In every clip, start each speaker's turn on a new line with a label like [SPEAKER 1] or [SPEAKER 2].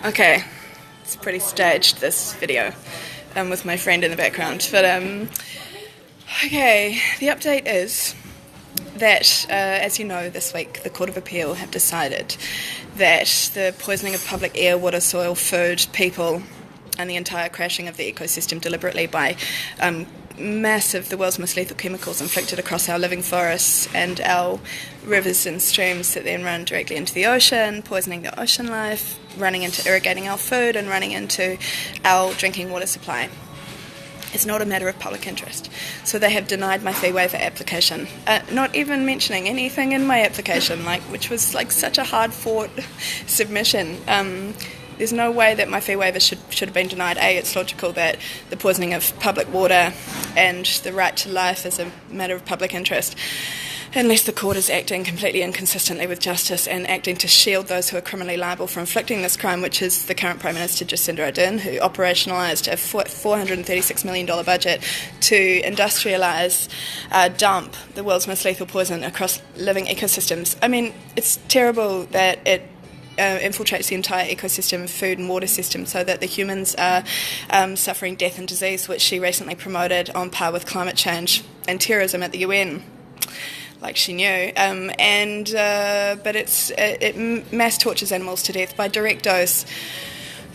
[SPEAKER 1] Okay, it's pretty staged, this video, with my friend in the background. But, okay, the update is that, as you know, this week the Court of Appeal have decided that the poisoning of public air, water, soil, food, people, and the entire crashing of the ecosystem deliberately by the world's most lethal chemicals inflicted across our living forests and our rivers and streams that then run directly into the ocean, poisoning the ocean life, running into irrigating our food and running into our drinking water supply. It's not a matter of public interest. So they have denied my fee waiver application, not even mentioning anything in my application, which was such a hard-fought submission. There's no way that my fee waiver should have been denied. It's logical that the poisoning of public water and the right to life is a matter of public interest, unless the court is acting completely inconsistently with justice and acting to shield those who are criminally liable for inflicting this crime, which is the current Prime Minister Jacinda Ardern, who operationalised a $436 million budget to industrialise, dump the world's most lethal poison across living ecosystems. I mean, it's terrible that it infiltrates the entire ecosystem, food and water system, so that the humans are suffering death and disease, which she recently promoted on par with climate change and terrorism at the UN. Like she knew, but it mass tortures animals to death by direct dose.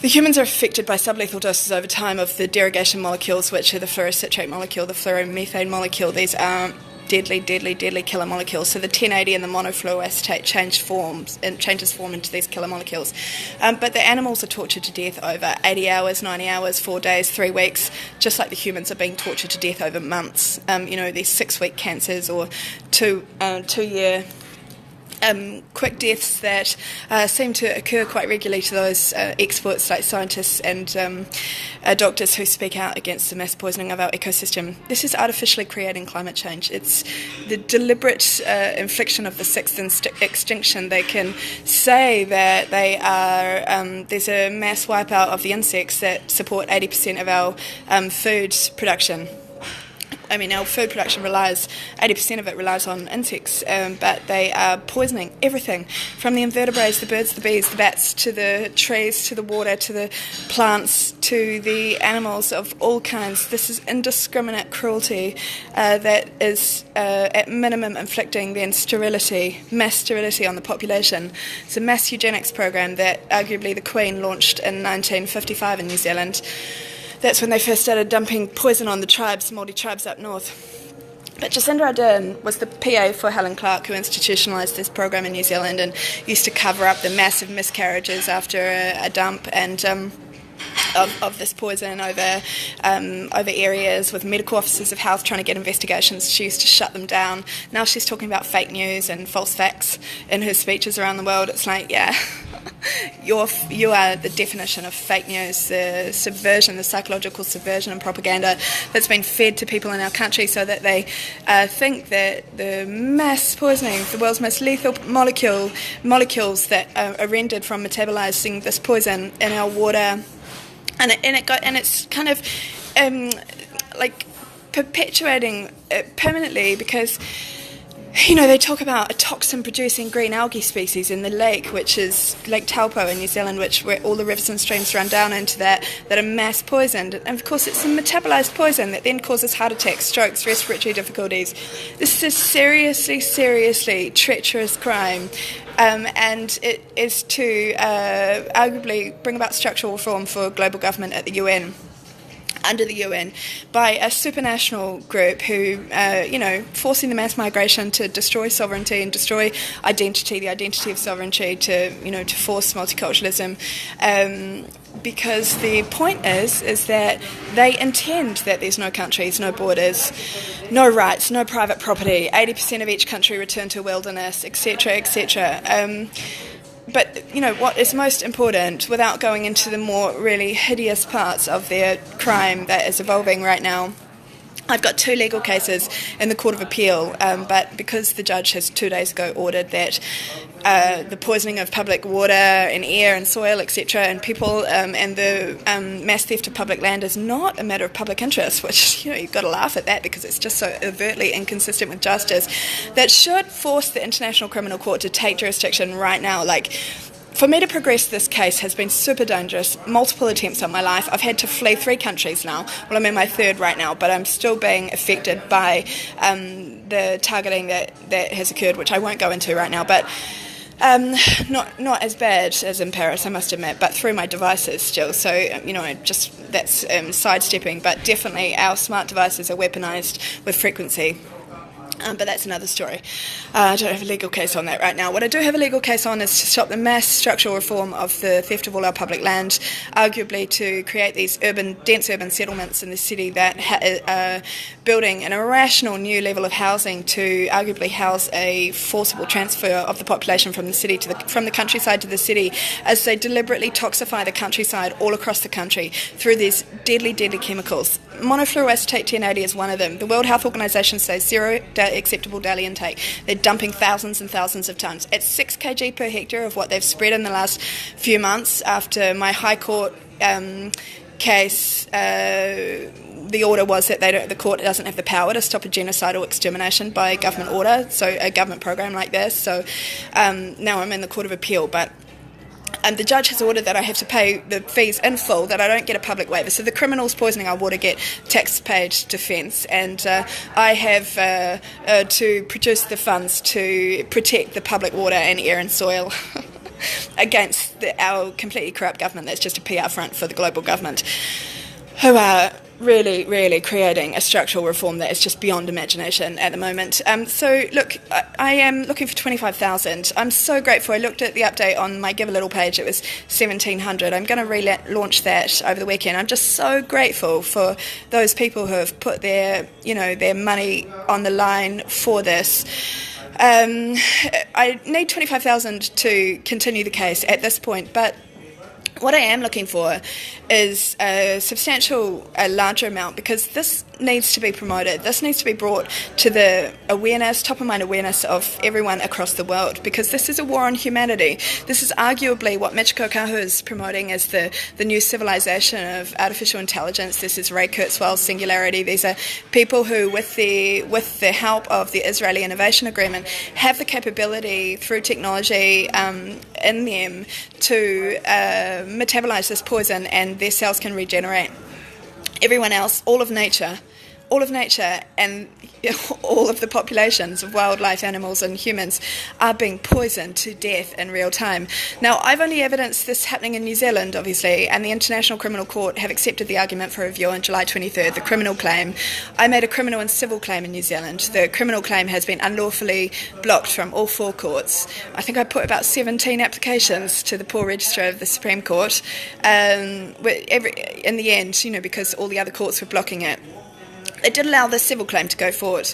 [SPEAKER 1] The humans are affected by sublethal doses over time of the derogation molecules, which are the fluorocitrate molecule, the fluoromethane molecule. These are deadly killer molecules. So the 1080 and the monofluroacetate changes form into these killer molecules. But the animals are tortured to death over 80 hours, 90 hours, 4 days, 3 weeks, just like the humans are being tortured to death over months. These 6-week cancers or 2-year quick deaths that seem to occur quite regularly to those experts like scientists and doctors who speak out against the mass poisoning of our ecosystem. This is artificially creating climate change. It's the deliberate infliction of the sixth extinction. They can say that they are there's a mass wipeout of the insects that support 80% of our food production. I mean, our food production 80% of it relies on insects, but they are poisoning everything, from the invertebrates, the birds, the bees, the bats, to the trees, to the water, to the plants, to the animals of all kinds. This is indiscriminate cruelty that is, at minimum, inflicting then mass sterility on the population. It's a mass eugenics program that arguably the Queen launched in 1955 in New Zealand. That's when they first started dumping poison on the Māori tribes up north. But Jacinda Ardern was the PA for Helen Clark, who institutionalised this program in New Zealand and used to cover up the massive miscarriages after a dump and of this poison over areas with medical officers of health trying to get investigations. She used to shut them down. Now she's talking about fake news and false facts in her speeches around the world. It's like, yeah, you are the definition of fake news, the subversion, the psychological subversion and propaganda that's been fed to people in our country so that they think that the mass poisoning of the world's most lethal molecules that are rendered from metabolising this poison in our water. And it's kind of perpetuating it permanently, because they talk about a toxin-producing green algae species in the lake, which is Lake Taupo in New Zealand, where all the rivers and streams run down into that are mass poisoned. And of course, it's a metabolised poison that then causes heart attacks, strokes, respiratory difficulties. This is a seriously treacherous crime. And it is to arguably bring about structural reform for global government at the UN, under the UN, by a supranational group who, forcing the mass migration to destroy sovereignty and destroy the identity of sovereignty, to force multiculturalism. Because the point is that they intend that there's no countries, no borders, no rights, no private property, 80% of each country return to wilderness, etc., etc. But, what is most important, without going into the more really hideous parts of their crime that is evolving right now, I've got 2 legal cases in the Court of Appeal, but because the judge has 2 days ago ordered that the poisoning of public water and air and soil, etc., and people, and the mass theft of public land is not a matter of public interest, which, you've got to laugh at that because it's just so overtly inconsistent with justice, that should force the International Criminal Court to take jurisdiction right now. For me to progress this case has been super dangerous. Multiple attempts on my life. I've had to flee 3 countries now. Well, I'm in my 3rd right now, but I'm still being affected by the targeting that has occurred, which I won't go into right now. But not as bad as in Paris, I must admit, but through my devices still. So, that's sidestepping. But definitely our smart devices are weaponised with frequency. But that's another story. I don't have a legal case on that right now. What I do have a legal case on is to stop the mass structural reform of the theft of all our public land, arguably to create these dense urban settlements in the city that are building an irrational new level of housing to arguably house a forcible transfer of the population from the city from the countryside to the city, as they deliberately toxify the countryside all across the country through these deadly chemicals. Monofluroacetate 1080 is one of them. The World Health Organization says 0 acceptable daily intake. They're dumping thousands and thousands of tonnes. It's 6 kg per hectare of what they've spread in the last few months after my High Court case. The order was that the court doesn't have the power to stop a genocidal extermination by government order, so a government program like this. So now I'm in the Court of Appeal, but the judge has ordered that I have to pay the fees in full, that I don't get a public waiver. So the criminals poisoning our water get tax-paid defence, and I have to produce the funds to protect the public water and air and soil against our completely corrupt government that's just a PR front for the global government, who are really creating a structural reform that is just beyond imagination at the moment. So look, I am looking for 25,000. I'm so grateful. I looked at the update on my Give a Little page. It was 1,700. I'm going to relaunch that over the weekend. I'm just so grateful for those people who have put their money on the line for this. I need 25,000 to continue the case at this point, but what I am looking for is a larger amount, because this needs to be promoted. This needs to be brought to the top of mind awareness of everyone across the world, because this is a war on humanity. This is arguably what Michiko Kahu is promoting as the new civilization of artificial intelligence. This is Ray Kurzweil's singularity. These are people who, with the help of the Israeli Innovation Agreement, have the capability through technology in them to metabolize this poison, and their cells can regenerate. Everyone else, all of nature, and all of the populations of wildlife, animals and humans are being poisoned to death in real time. Now, I've only evidenced this happening in New Zealand, obviously, and the International Criminal Court have accepted the argument for review on July 23rd, the criminal claim. I made a criminal and civil claim in New Zealand. The criminal claim has been unlawfully blocked from all 4 courts. I think I put about 17 applications to the poor registrar of the Supreme Court. In the end, because all the other courts were blocking it, they did allow the civil claim to go forward,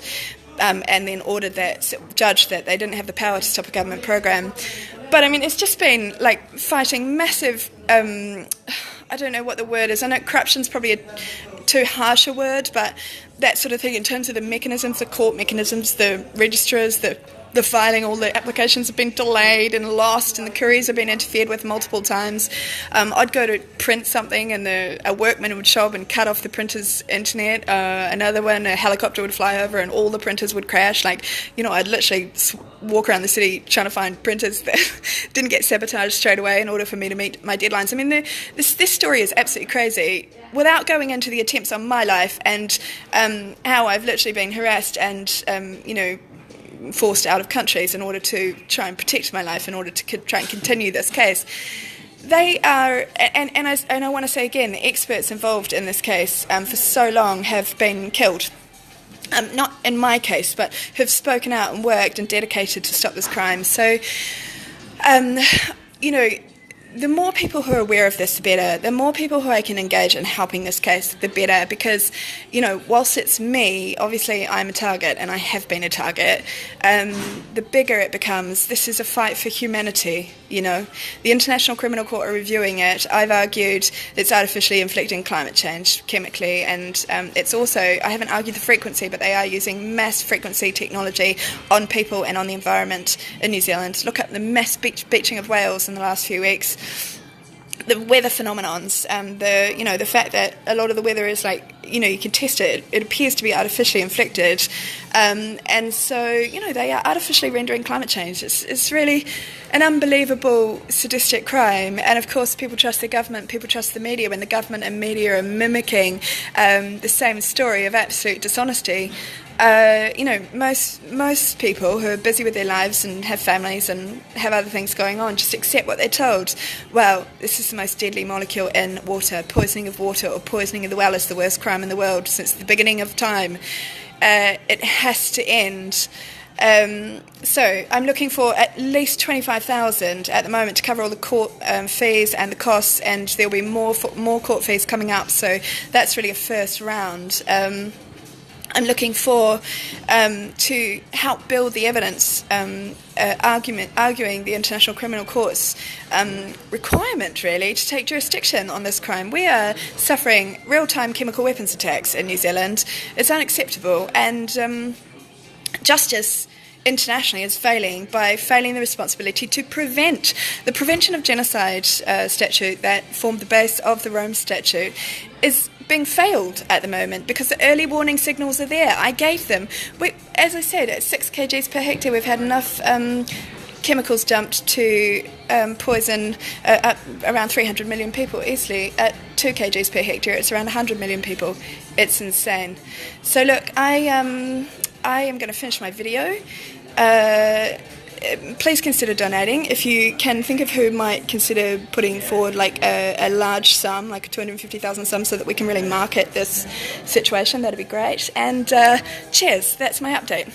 [SPEAKER 1] and then ordered that judge that they didn't have the power to stop a government program. But I mean, it's just been like fighting massive. I don't know what the word is. I know corruption's probably a too harsh a word, but that sort of thing in terms of the mechanisms, the court mechanisms, the registrars, the filing, all the applications have been delayed and lost, and the couriers have been interfered with multiple times. I'd go to print something and a workman would show up and cut off the printer's internet. Another one, a helicopter would fly over and all the printers would crash. I'd literally walk around the city trying to find printers that didn't get sabotaged straight away in order for me to meet my deadlines. I mean, this story is absolutely crazy. Without going into the attempts on my life and how I've literally been harassed and, forced out of countries in order to try and protect my life, in order to try and continue this case. They are, and I want to say again, the experts involved in this case for so long have been killed. Not in my case, but have spoken out and worked and dedicated to stop this crime. So, the more people who are aware of this, the better. The more people who I can engage in helping this case, the better. Because, whilst it's me, obviously I'm a target and I have been a target, the bigger it becomes, this is a fight for humanity, The International Criminal Court are reviewing it. I've argued it's artificially inflicting climate change chemically, and it's also, I haven't argued the frequency, but they are using mass frequency technology on people and on the environment in New Zealand. Look up the mass beaching of whales in the last few weeks. the weather phenomenons, the fact that a lot of the weather is you can test it. It appears to be artificially inflicted, and so they are artificially rendering climate change. It's really an unbelievable sadistic crime. And of course, people trust the government, people trust the media when the government and media are mimicking the same story of absolute dishonesty. Most people who are busy with their lives and have families and have other things going on just accept what they're told. Well, this is the most deadly molecule in water. Poisoning of water or poisoning of the well is the worst crime in the world since the beginning of time. It has to end. So I'm looking for at least 25,000 at the moment to cover all the court fees and the costs, and there'll be more court fees coming up. So that's really a first round. I'm looking for to help build the evidence arguing the International Criminal Court's requirement, really, to take jurisdiction on this crime. We are suffering real-time chemical weapons attacks in New Zealand. It's unacceptable, and justice internationally is failing the responsibility to prevent. The Prevention of Genocide statute that formed the base of the Rome Statute is being failed at the moment because the early warning signals are there. I gave them. As I said, at 6 kgs per hectare, we've had enough chemicals dumped to poison around 300 million people easily. At 2 kgs per hectare, it's around 100 million people. It's insane. So look, I am going to finish my video. Please consider donating. If you can think of who might consider putting forward a large sum, like a 250,000 sum, so that we can really market this situation, that'd be great. And cheers, that's my update.